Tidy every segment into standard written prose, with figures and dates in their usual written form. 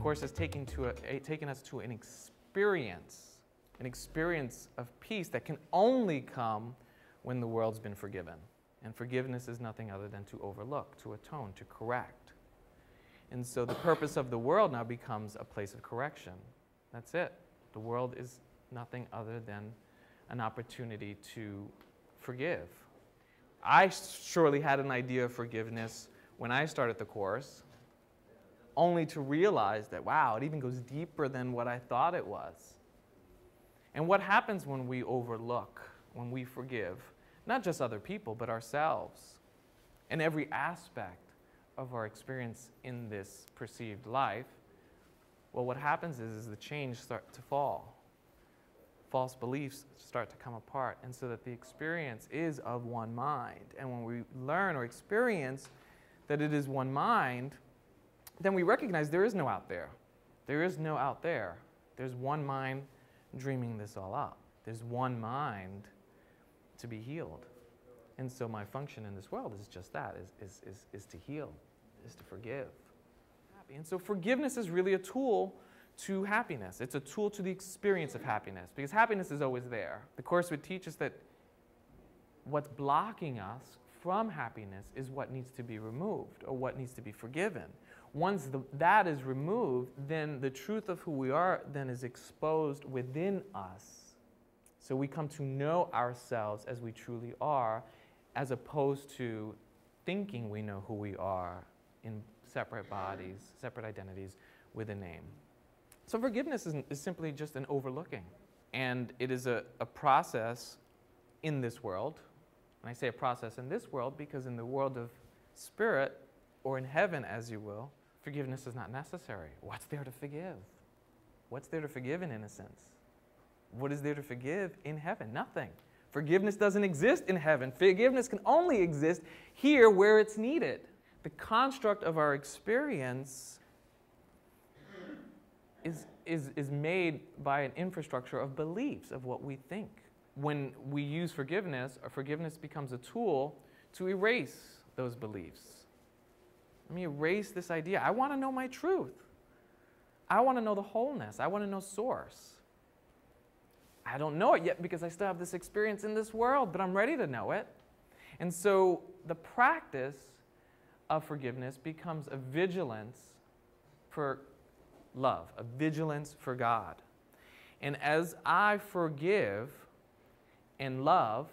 Course has taken us to an experience of peace that can only come when the world's been forgiven. And forgiveness is nothing other than to overlook, to atone, to correct. And so the purpose of the world now becomes a place of correction. That's it. The world is nothing other than an opportunity to forgive. I surely had an idea of forgiveness when I started the Course, only to realize that, wow, it even goes deeper than what I thought it was. And what happens when we overlook, when we forgive, not just other people, but ourselves, and every aspect of our experience in this perceived life? Well, what happens is the chains start to fall. False beliefs start to come apart, and so that the experience is of one mind. And when we learn or experience that it is one mind, then we recognize there is no out there. There is no out there. There's one mind dreaming this all up. There's one mind to be healed. And so my function in this world is just that, is to heal, is to forgive. And so forgiveness is really a tool to happiness. It's a tool to the experience of happiness, because happiness is always there. The Course would teach us that what's blocking us from happiness is what needs to be removed, or what needs to be forgiven. Once that is removed, then the truth of who we are then is exposed within us. So we come to know ourselves as we truly are, as opposed to thinking we know who we are in separate bodies, separate identities with a name. So forgiveness is simply just an overlooking. And it is a process in this world. And I say a process in this world because in the world of spirit, or in heaven as you will, forgiveness is not necessary. What's there to forgive? What's there to forgive in innocence? What is there to forgive in heaven? Nothing. Forgiveness doesn't exist in heaven. Forgiveness can only exist here where it's needed. The construct of our experience is made by an infrastructure of beliefs, of what we think. When we use forgiveness, or forgiveness becomes a tool to erase those beliefs. Let me erase this idea. I want to know my truth. I want to know the wholeness. I want to know source. I don't know it yet because I still have this experience in this world, but I'm ready to know it. And so the practice of forgiveness becomes a vigilance for love, a vigilance for God. And as I forgive and love,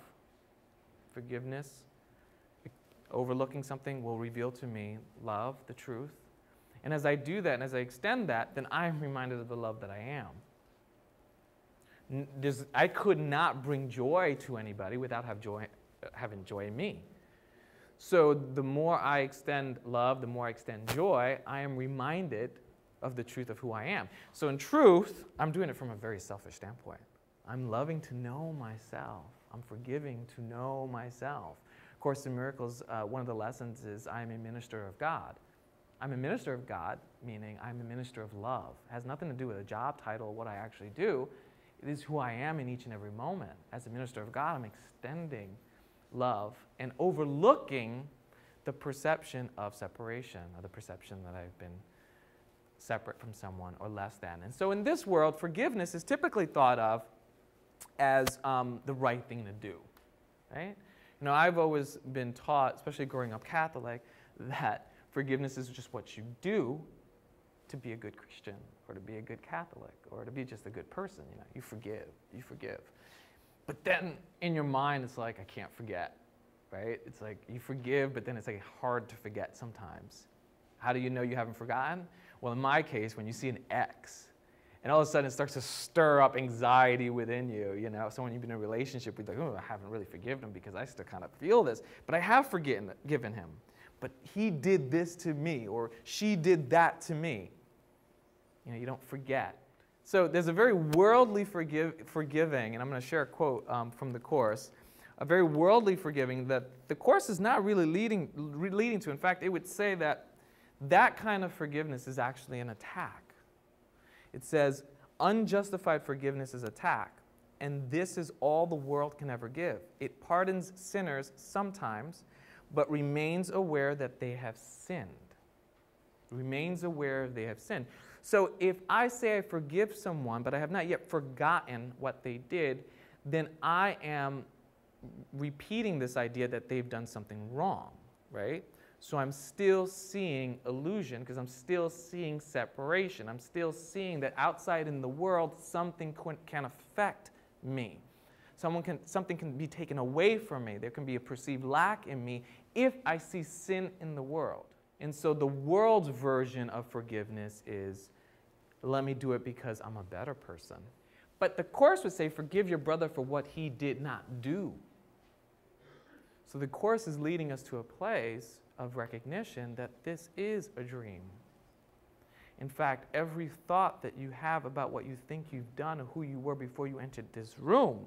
forgiveness, overlooking something will reveal to me love, the truth. And as I do that and as I extend that, then I am reminded of the love that I am. I could not bring joy to anybody without having joy in me. So the more I extend love, the more I extend joy, I am reminded of the truth of who I am. So in truth, I'm doing it from a very selfish standpoint. I'm loving to know myself. I'm forgiving to know myself. Of Course in Miracles, one of the lessons is I am a minister of God. I'm a minister of God, meaning I'm a minister of love. It has nothing to do with a job title or what I actually do. It is who I am in each and every moment. As a minister of God, I'm extending love and overlooking the perception of separation, or the perception that I've been separate from someone or less than. And so in this world, forgiveness is typically thought of as the right thing to do, right? You know, I've always been taught, especially growing up Catholic, that forgiveness is just what you do to be a good Christian, or to be a good Catholic, or to be just a good person. You know, you forgive, you forgive. But then in your mind, it's like, I can't forget, right? It's like you forgive, but then it's like hard to forget sometimes. How do you know you haven't forgotten? Well, in my case, when you see an X, and all of a sudden it starts to stir up anxiety within you, you know, someone you've been in a relationship with, like, oh, I haven't really forgiven him because I still kind of feel this, but I have given him. But he did this to me, or she did that to me. You know, you don't forget. So there's a very worldly forgiving, and I'm going to share a quote from the Course, a very worldly forgiving that the Course is not really leading to. In fact, it would say that that kind of forgiveness is actually an attack. It says, unjustified forgiveness is attack, and this is all the world can ever give. It pardons sinners sometimes, but remains aware that they have sinned. Remains aware they have sinned. So if I say I forgive someone, but I have not yet forgotten what they did, then I am repeating this idea that they've done something wrong, right? So I'm still seeing illusion because I'm still seeing separation. I'm still seeing that outside in the world, something can affect me. Something can be taken away from me. There can be a perceived lack in me if I see sin in the world. And so the world's version of forgiveness is, let me do it because I'm a better person. But the Course would say, forgive your brother for what he did not do. So the Course is leading us to a place of recognition that this is a dream. In fact, every thought that you have about what you think you've done or who you were before you entered this room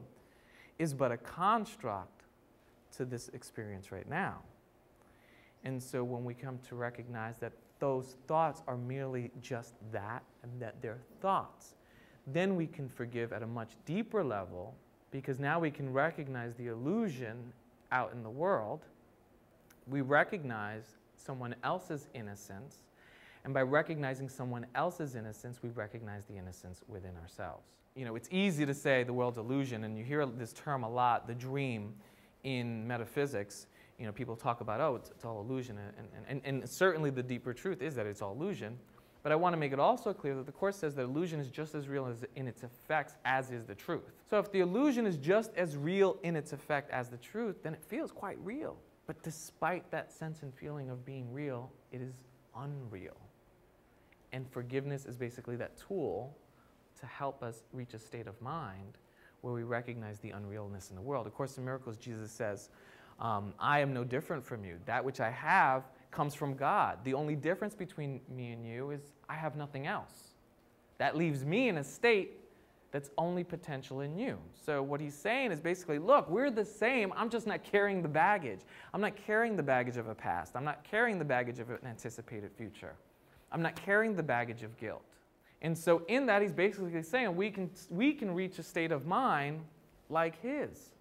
is but a construct to this experience right now. And so when we come to recognize that those thoughts are merely just that, and that they're thoughts, then we can forgive at a much deeper level, because now we can recognize the illusion out in the world. We recognize someone else's innocence, and by recognizing someone else's innocence, we recognize the innocence within ourselves. You know, it's easy to say the world's illusion, and you hear this term a lot, the dream, in metaphysics. You know, people talk about, oh, it's all illusion, and certainly the deeper truth is that it's all illusion. But I want to make it also clear that the Course says that illusion is just as real as in its effects as is the truth. So if the illusion is just as real in its effect as the truth, then it feels quite real. But despite that sense and feeling of being real, it is unreal. And forgiveness is basically that tool to help us reach a state of mind where we recognize the unrealness in the world. Of Course in Miracles, Jesus says, I am no different from you. That which I have comes from God. The only difference between me and you is I have nothing else. That leaves me in a state that's only potential in you. So what he's saying is basically, look, we're the same. I'm just not carrying the baggage. I'm not carrying the baggage of a past. I'm not carrying the baggage of an anticipated future. I'm not carrying the baggage of guilt. And so in that, he's basically saying we can reach a state of mind like his.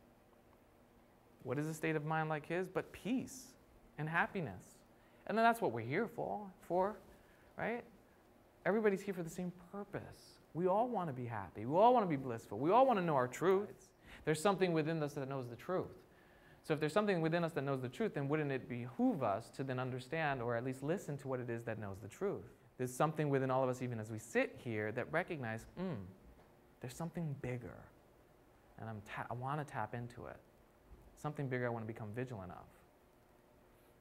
What is a state of mind like his? But peace and happiness. And then that's what we're here for, right? Everybody's here for the same purpose. We all want to be happy. We all want to be blissful. We all want to know our truth. There's something within us that knows the truth. So if there's something within us that knows the truth, then wouldn't it behoove us to then understand or at least listen to what it is that knows the truth? There's something within all of us, even as we sit here, that recognize, there's something bigger. And I want to tap into it. Something bigger I want to become vigilant of.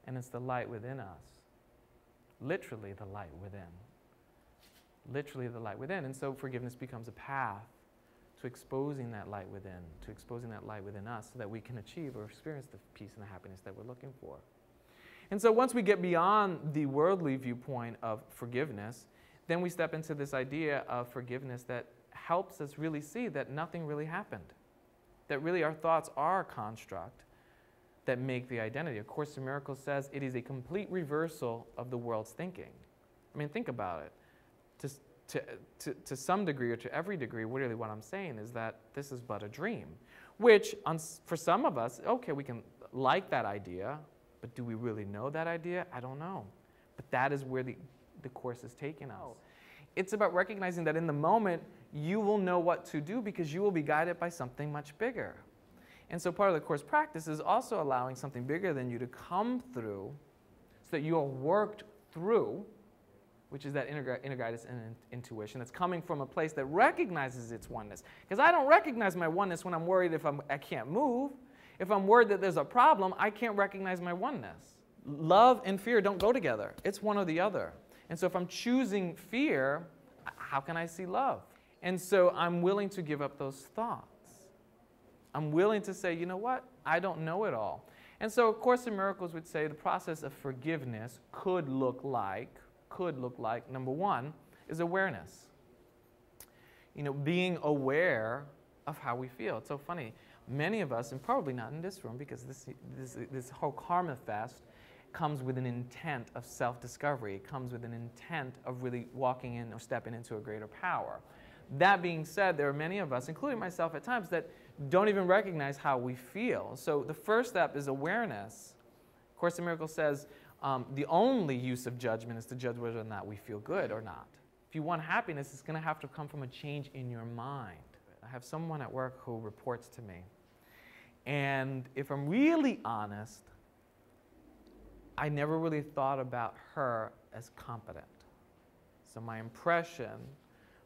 And it's the light within us. Literally the light within. Literally the light within. And so forgiveness becomes a path to exposing that light within, to exposing that light within us so that we can achieve or experience the peace and the happiness that we're looking for. And so once we get beyond the worldly viewpoint of forgiveness, then we step into this idea of forgiveness that helps us really see that nothing really happened. That really our thoughts are a construct that make the identity. A Course in Miracles says it is a complete reversal of the world's thinking. I mean, think about it. To some degree or to every degree, really what I'm saying is that this is but a dream, which for some of us, okay, we can like that idea, but do we really know that idea? I don't know. But that is where the Course is taking us. It's about recognizing that in the moment, you will know what to do because you will be guided by something much bigger. And so part of the Course practice is also allowing something bigger than you to come through so that you are worked through, which is that inner guidance and intuition that's coming from a place that recognizes its oneness. Because I don't recognize my oneness when I'm worried I can't move. If I'm worried that there's a problem, I can't recognize my oneness. Love and fear don't go together. It's one or the other. And so if I'm choosing fear, how can I see love? And so I'm willing to give up those thoughts. I'm willing to say, you know what? I don't know it all. And so A Course in Miracles would say the process of forgiveness could look like, number one, is awareness. You know, being aware of how we feel. It's so funny. Many of us, and probably not in this room, because this whole Karma Fest comes with an intent of self-discovery. It comes with an intent of really walking in or stepping into a greater power. That being said, there are many of us, including myself at times, that don't even recognize how we feel. So the first step is awareness. Course in Miracles says the only use of judgment is to judge whether or not we feel good or not. if you want happiness, it's going to have to come from a change in your mind. I have someone at work who reports to me. And if I'm really honest, I never really thought about her as competent. So my impression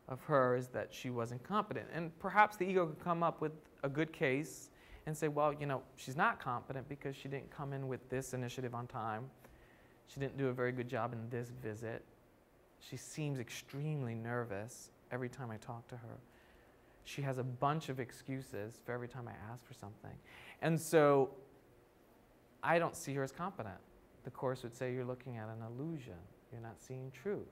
of her is that she wasn't competent. And perhaps the ego could come up with a good case and say, well, you know, she's not competent because she didn't come in with this initiative on time. She didn't do a very good job in this visit. She seems extremely nervous every time I talk to her. She has a bunch of excuses for every time I ask for something. And so I don't see her as competent. The Course would say you're looking at an illusion. You're not seeing truth.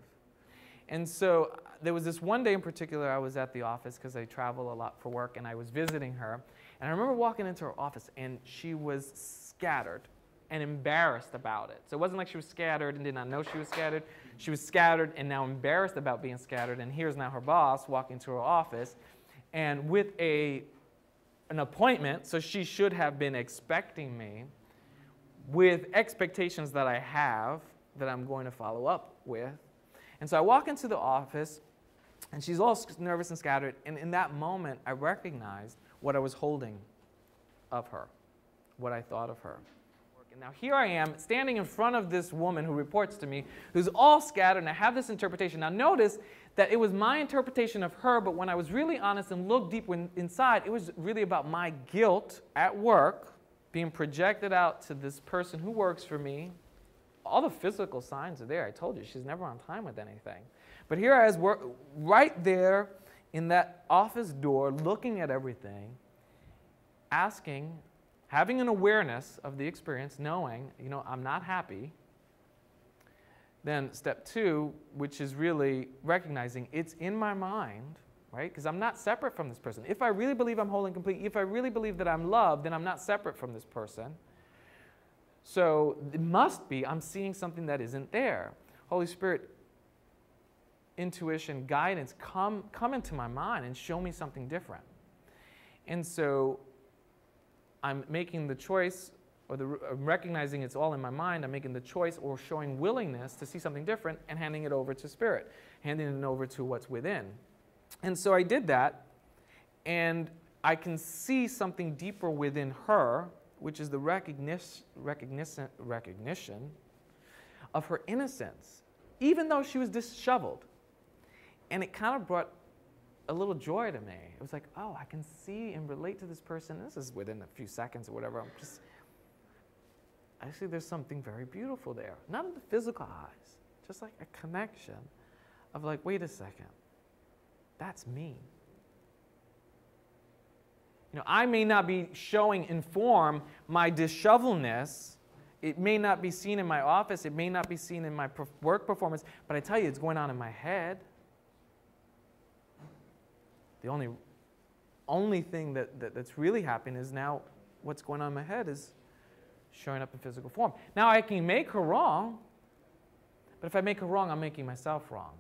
And so there was this one day in particular I was at the office because I travel a lot for work, and I was visiting her. And I remember walking into her office, and she was scattered and embarrassed about it. So it wasn't like she was scattered and did not know she was scattered. She was scattered and now embarrassed about being scattered. And here's now her boss walking to her office and with an appointment, so she should have been expecting me, with expectations that I have that I'm going to follow up with. And so I walk into the office, and she's all nervous and scattered. And in that moment, I recognized what I was holding of her, what I thought of her. And now here I am, standing in front of this woman who reports to me, who's all scattered, and I have this interpretation. Now notice that it was my interpretation of her, but when I was really honest and looked deep inside, it was really about my guilt at work being projected out to this person who works for me. All the physical signs are there. I told you, she's never on time with anything. But here I was right there in that office door, looking at everything, asking, having an awareness of the experience, knowing, you know, I'm not happy. Then step two, which is really recognizing it's in my mind, right? Because I'm not separate from this person. If I really believe I'm whole and complete, if I really believe that I'm loved, then I'm not separate from this person. So it must be I'm seeing something that isn't there. Holy Spirit, intuition, guidance, come into my mind and show me something different. And so I'm making the choice, or I'm recognizing it's all in my mind. I'm making the choice or showing willingness to see something different and handing it over to Spirit, handing it over to what's within. And so I did that, and I can see something deeper within her, which is the recognition of her innocence, even though she was disheveled. And it kind of brought a little joy to me. It was like, oh, I can see and relate to this person. This is within a few seconds or whatever. Actually, there's something very beautiful there. Not in the physical eyes, just like a connection of like, wait a second, that's me. You know, I may not be showing in form my disheveledness. It may not be seen in my office. It may not be seen in my work performance. But I tell you, it's going on in my head. The only thing that's really happening is now what's going on in my head is showing up in physical form. Now, I can make her wrong. But if I make her wrong, I'm making myself wrong.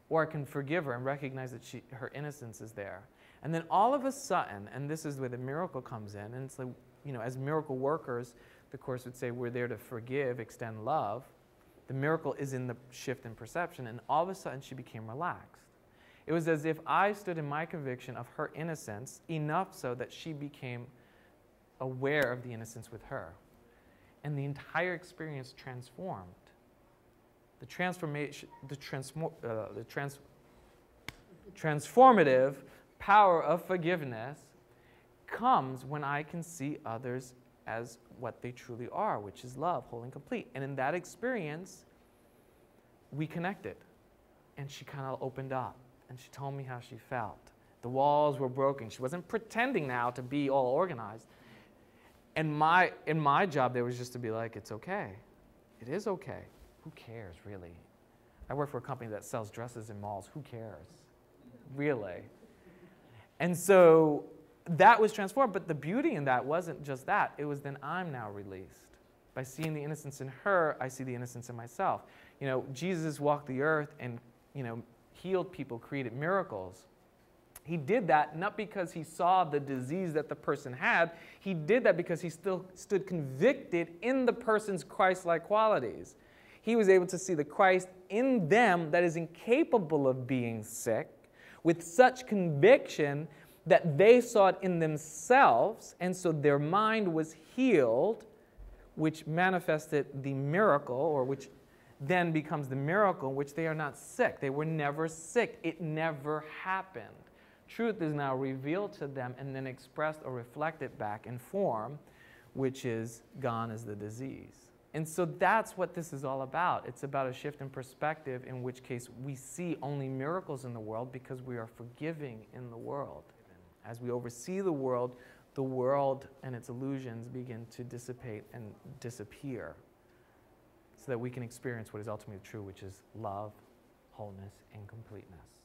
Or I can forgive her and recognize that her innocence is there. And then all of a sudden, and this is where the miracle comes in, and it's like, you know, as miracle workers, the Course would say we're there to forgive, extend love. The miracle is in the shift in perception, and all of a sudden she became relaxed. It was as if I stood in my conviction of her innocence enough so that she became aware of the innocence with her. And the entire experience transformed. The transformative power of forgiveness comes when I can see others as what they truly are, which is love, whole and complete. And in that experience, we connected. And she kind of opened up, and she told me how she felt. The walls were broken. She wasn't pretending now to be all organized. And in my job, there was just to be like, it's okay. It is okay. Who cares, really? I work for a company that sells dresses in malls. Who cares? Really? And so that was transformed. But the beauty in that wasn't just that. It was then I'm now released. By seeing the innocence in her, I see the innocence in myself. You know, Jesus walked the earth and, you know, healed people, created miracles. He did that not because he saw the disease that the person had. He did that because he still stood convicted in the person's Christ-like qualities. He was able to see the Christ in them that is incapable of being sick with such conviction that they saw it in themselves, and so their mind was healed, which manifested the miracle, or which then becomes the miracle in which they are not sick. They were never sick. It never happened. Truth is now revealed to them and then expressed or reflected back in form, which is gone as the disease. And so that's what this is all about. It's about a shift in perspective, in which case we see only miracles in the world because we are forgiving in the world. As we oversee the world and its illusions begin to dissipate and disappear, so that we can experience what is ultimately true, which is love, wholeness, and completeness.